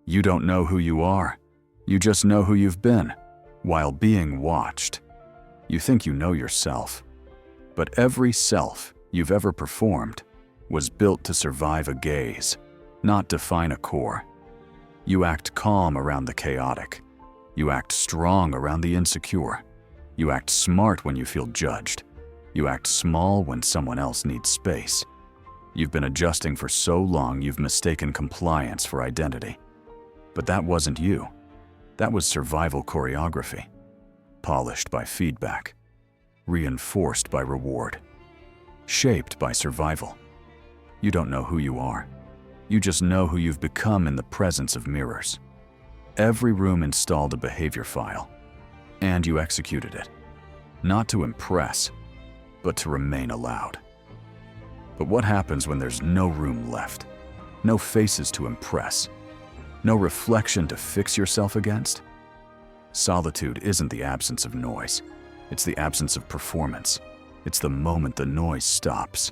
You don't know who you are. You just know who you've been, while being watched. You think you know yourself. But every self you've ever performed was built to survive a gaze, not define a core. You act calm around the chaotic. You act strong around the insecure. You act smart when you feel judged. You act small when someone else needs space. You've been adjusting for so long you've mistaken compliance for identity. But that wasn't you. That was survival choreography, polished by feedback, reinforced by reward, shaped by survival. You don't know who you are. You just know who you've become in the presence of mirrors. Every room installed a behavior file, and you executed it, not to impress, but to remain allowed. But what happens when there's no room left? No faces to impress? No reflection to fix yourself against? Solitude isn't the absence of noise. It's the absence of performance. It's the moment the noise stops.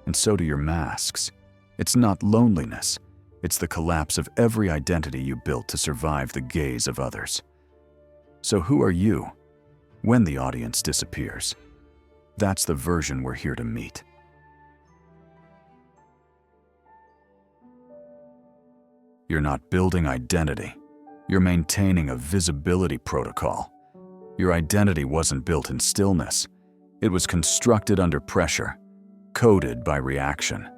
And so do your masks. It's not loneliness. It's the collapse of every identity you built to survive the gaze of others. So who are you when the audience disappears? That's the version we're here to meet. You're not building identity. You're maintaining a visibility protocol. Your identity wasn't built in stillness. It was constructed under pressure, coded by reaction.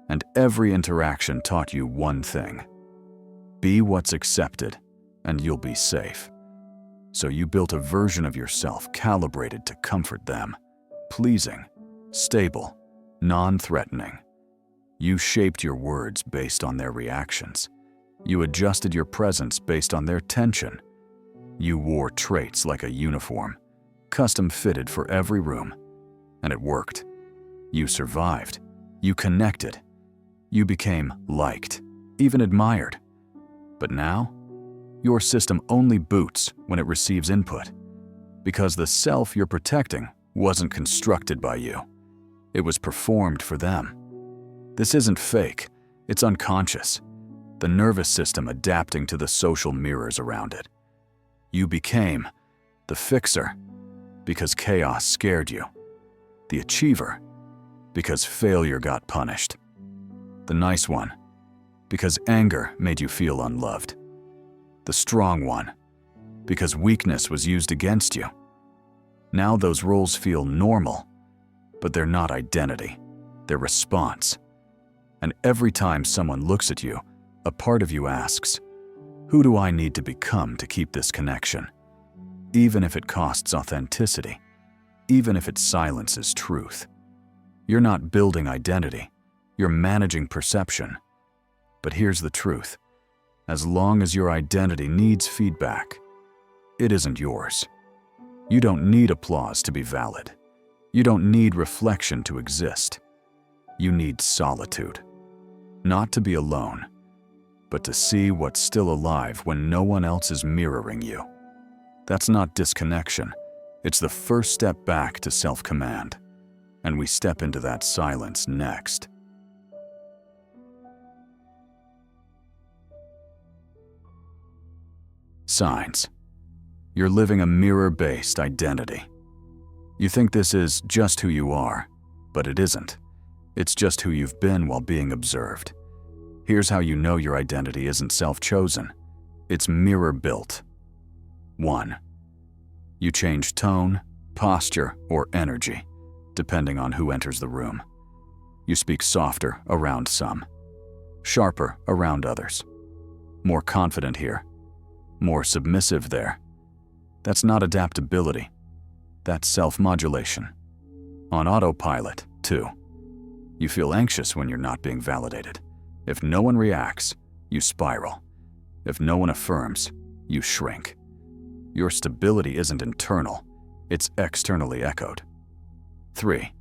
And every interaction taught you one thing: be what's accepted, and you'll be safe. So you built a version of yourself calibrated to comfort them, pleasing, stable, non-threatening. You shaped your words based on their reactions. You adjusted your presence based on their tension. You wore traits like a uniform, custom-fitted for every room. And it worked. You survived. You connected. You became liked, even admired. But now, your system only boots when it receives input, because the self you're protecting wasn't constructed by you. It was performed for them. This isn't fake, it's unconscious. The nervous system adapting to the social mirrors around it. You became the fixer because chaos scared you, the achiever because failure got punished, the nice one because anger made you feel unloved, the strong one because weakness was used against you. Now those roles feel normal, but they're not identity, they're response. And every time someone looks at you, a part of you asks, who do I need to become to keep this connection? Even if it costs authenticity, even if it silences truth. You're not building identity, you're managing perception. But here's the truth. As long as your identity needs feedback, it isn't yours. You don't need applause to be valid. You don't need reflection to exist. You need solitude. Not to be alone, but to see what's still alive when no one else is mirroring you. That's not disconnection. It's the first step back to self-command. And we step into that silence next. Signs. You're living a mirror-based identity. You think this is just who you are, but it isn't. It's just who you've been while being observed. Here's how you know your identity isn't self-chosen. It's mirror-built. 1. You change tone, posture, or energy, depending on who enters the room. You speak softer around some, sharper around others, more confident here, more submissive there. That's not adaptability. That's self-modulation. On autopilot, 2. You feel anxious when you're not being validated. If no one reacts, you spiral. If no one affirms, you shrink. Your stability isn't internal, it's externally echoed. 3.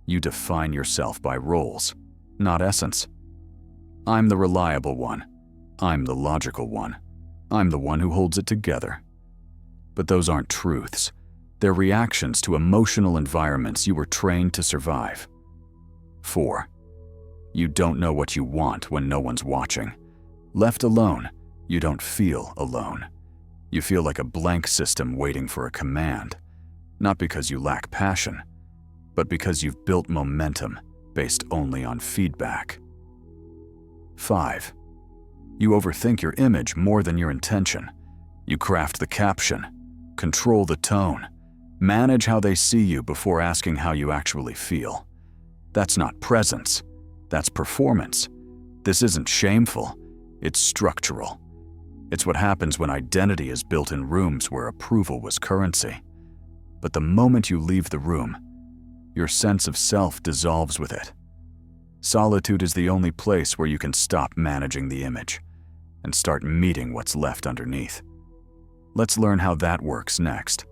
You define yourself by roles, not essence. I'm the reliable one. I'm the logical one. I'm the one who holds it together. But those aren't truths. They're reactions to emotional environments you were trained to survive. 4. You don't know what you want when no one's watching. Left alone, you don't feel alone. You feel like a blank system waiting for a command, not because you lack passion, but because you've built momentum based only on feedback. 5. You overthink your image more than your intention. You craft the caption, control the tone, manage how they see you before asking how you actually feel. That's not presence, that's performance. This isn't shameful, it's structural. It's what happens when identity is built in rooms where approval was currency. But the moment you leave the room, your sense of self dissolves with it. Solitude is the only place where you can stop managing the image and start meeting what's left underneath. Let's learn how that works next.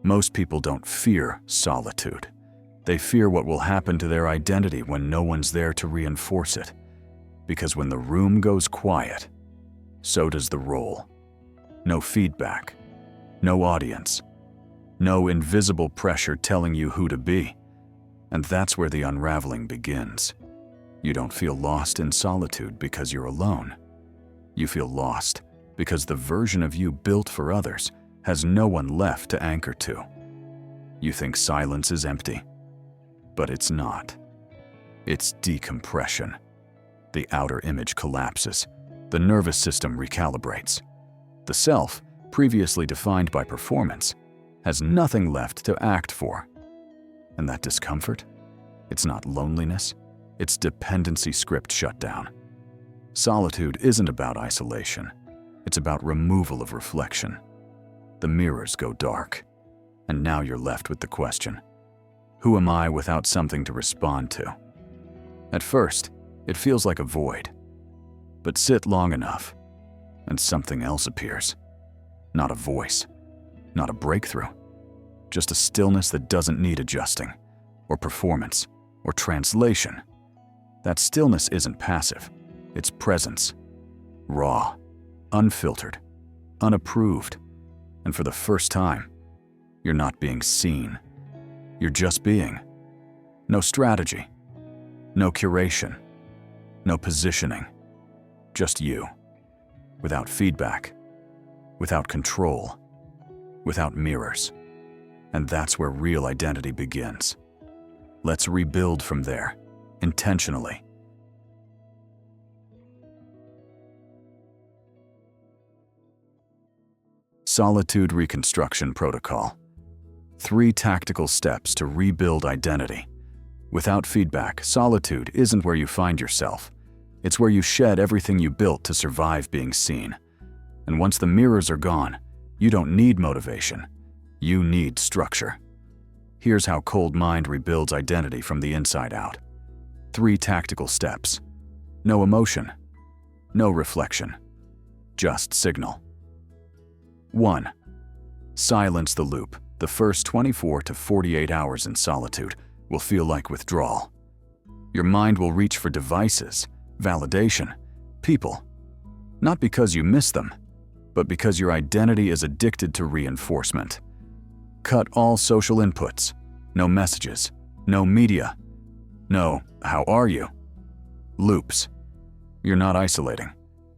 Most people don't fear solitude. They fear what will happen to their identity when no one's there to reinforce it. Because when the room goes quiet, so does the role. No feedback, no audience, no invisible pressure telling you who to be. And that's where the unraveling begins. You don't feel lost in solitude because you're alone. You feel lost because the version of you built for others has no one left to anchor to. You think silence is empty, but it's not. It's decompression. The outer image collapses. The nervous system recalibrates. The self, previously defined by performance, has nothing left to act for. And that discomfort? It's not loneliness. It's dependency script shutdown. Solitude isn't about isolation. It's about removal of reflection. The mirrors go dark, and now you're left with the question, who am I without something to respond to? At first, it feels like a void. But sit long enough, and something else appears. Not a voice, not a breakthrough, just a stillness that doesn't need adjusting, or performance, or translation. That stillness isn't passive, it's presence. Raw, unfiltered, unapproved. And for the first time, you're not being seen. You're just being. No strategy, no curation, no positioning. Just you. Without feedback, without control, without mirrors. And that's where real identity begins. Let's rebuild from there, intentionally. Solitude Reconstruction Protocol. 3 tactical steps to rebuild identity. Without feedback, solitude isn't where you find yourself. It's where you shed everything you built to survive being seen. And once the mirrors are gone, you don't need motivation. You need structure. Here's how Cold Mind rebuilds identity from the inside out. 3 tactical steps. No emotion. No reflection. Just signal. 1. Silence the loop. The first 24 to 48 hours in solitude will feel like withdrawal. Your mind will reach for devices, validation, people. Not because you miss them, but because your identity is addicted to reinforcement. Cut all social inputs. No messages. No media. No, how are you? Loops. You're not isolating.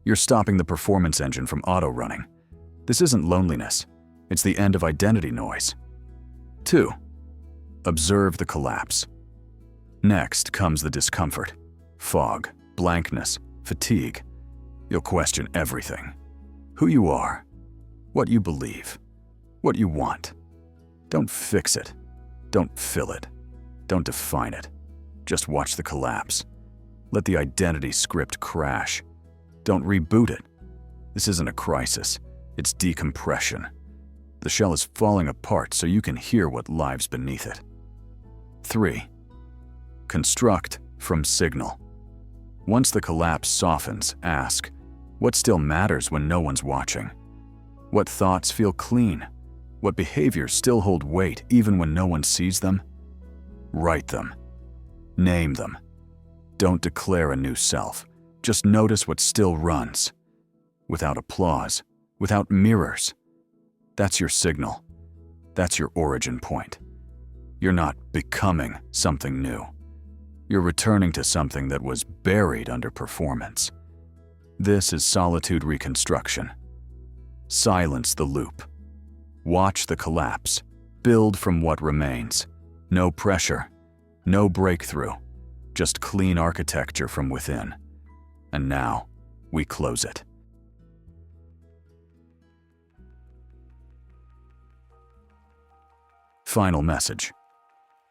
You're stopping the performance engine from auto-running. This isn't loneliness. It's the end of identity noise. 2. Observe the collapse. Next comes the discomfort. Fog, blankness, fatigue. You'll question everything. Who you are, what you believe, what you want. Don't fix it. Don't fill it. Don't define it. Just watch the collapse. Let the identity script crash. Don't reboot it. This isn't a crisis. It's decompression. The shell is falling apart so you can hear what lives beneath it. 3. Construct from signal. Once the collapse softens, ask, what still matters when no one's watching? What thoughts feel clean? What behaviors still hold weight even when no one sees them? Write them. Name them. Don't declare a new self. Just notice what still runs. Without applause, without mirrors. That's your signal. That's your origin point. You're not becoming something new. You're returning to something that was buried under performance. This is Solitude Reconstruction. Silence the loop. Watch the collapse. Build from what remains. No pressure, no breakthrough, just clean architecture from within. And now, we close it. Final message.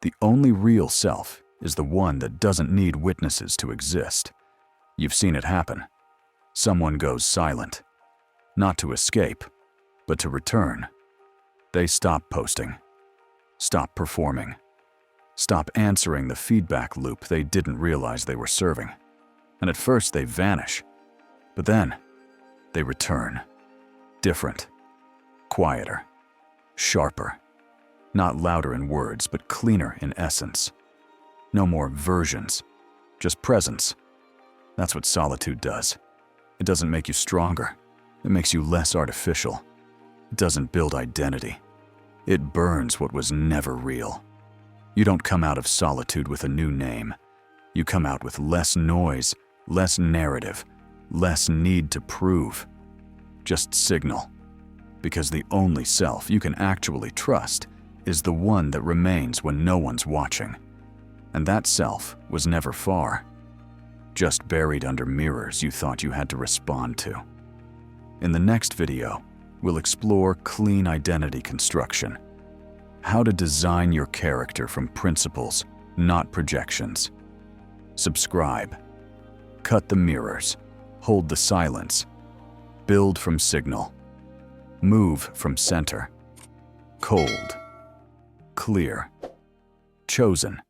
The only real self is the one that doesn't need witnesses to exist. You've seen it happen. Someone goes silent. Not to escape, but to return. They stop posting. Stop performing. Stop answering the feedback loop they didn't realize they were serving. And at first they vanish. But then, they return. Different. Quieter. Sharper. Not louder in words, but cleaner in essence. No more versions, just presence. That's what solitude does. It doesn't make you stronger. It makes you less artificial. It doesn't build identity. It burns what was never real. You don't come out of solitude with a new name. You come out with less noise, less narrative, less need to prove. Just signal. Because the only self you can actually trust is the one that remains when no one's watching. And that self was never far. Just buried under mirrors you thought you had to respond to. In the next video, we'll explore clean identity construction. How to design your character from principles, not projections. Subscribe. Cut the mirrors. Hold the silence. Build from signal. Move from center. Cold. Clear. Chosen.